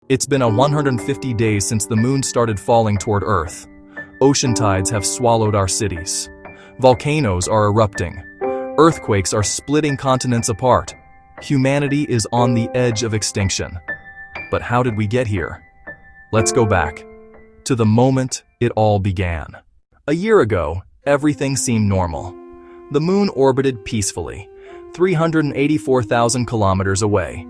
It's been 150 days since the moon started falling toward Earth. Ocean tides have swallowed our cities. Volcanoes are erupting. Earthquakes are splitting continents apart. Humanity is on the edge of extinction. But how did we get here? Let's go back to the moment it all began. A year ago, everything seemed normal. The moon orbited peacefully, 384,000 kilometers away,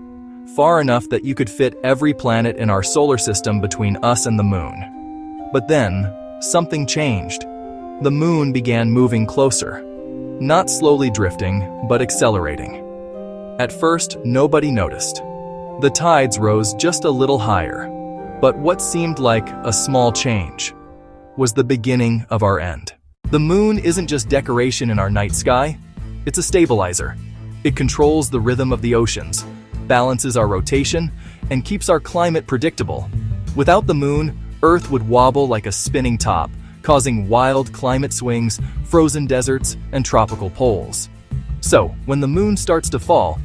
far enough that you could fit every planet in our solar system between us and the moon. But then, something changed. The moon began moving closer, not slowly drifting, but accelerating. At first, nobody noticed. The tides rose just a little higher, but what seemed like a small change was the beginning of our end. The moon isn't just decoration in our night sky, it's a stabilizer. It controls the rhythm of the oceans, balances our rotation, and keeps our climate predictable. Without the moon, Earth would wobble like a spinning top, causing wild climate swings, frozen deserts, and tropical poles. So, when the moon starts to fall,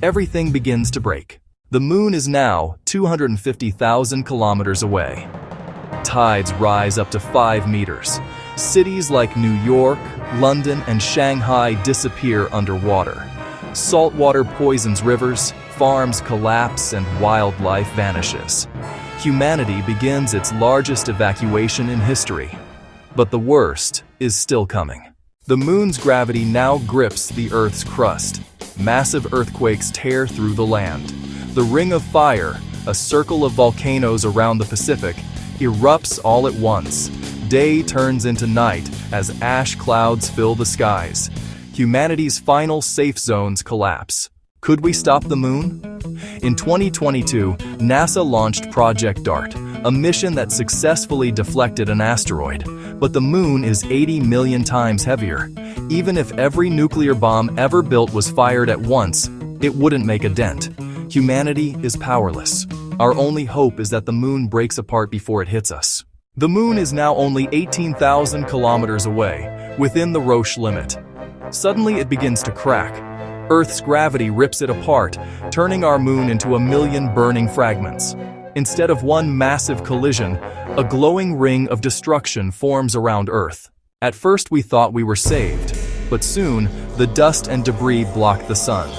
everything begins to break. The moon is now 250,000 kilometers away. Tides rise up to 5 meters. Cities like New York, London, and Shanghai disappear underwater. Saltwater poisons rivers, farms collapse, and wildlife vanishes. Humanity begins its largest evacuation in history. But the worst is still coming. The moon's gravity now grips the Earth's crust. Massive earthquakes tear through the land. The Ring of Fire, a circle of volcanoes around the Pacific, erupts all at once. Day turns into night as ash clouds fill the skies. Humanity's final safe zones collapse. Could we stop the moon? In 2022, NASA launched Project DART, a mission that successfully deflected an asteroid. But the moon is 80 million times heavier. Even if every nuclear bomb ever built was fired at once, it wouldn't make a dent. Humanity is powerless. Our only hope is that the moon breaks apart before it hits us. The moon is now only 18,000 kilometers away, within the Roche Limit. Suddenly it begins to crack. Earth's gravity rips it apart, turning our moon into a million burning fragments. Instead of one massive collision, a glowing ring of destruction forms around Earth. At first we thought we were saved, but soon the dust and debris blocked the sun.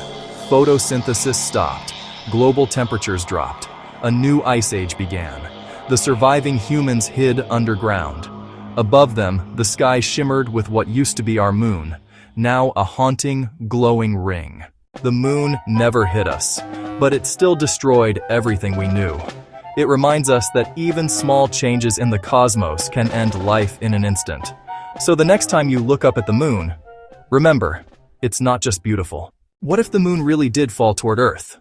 Photosynthesis stopped. Global temperatures dropped. A new ice age began. The surviving humans hid underground. Above them, the sky shimmered with what used to be our moon, now a haunting, glowing ring. The moon never hit us, but it still destroyed everything we knew. It reminds us that even small changes in the cosmos can end life in an instant. So the next time you look up at the moon, remember, it's not just beautiful. What if the moon really did fall toward Earth?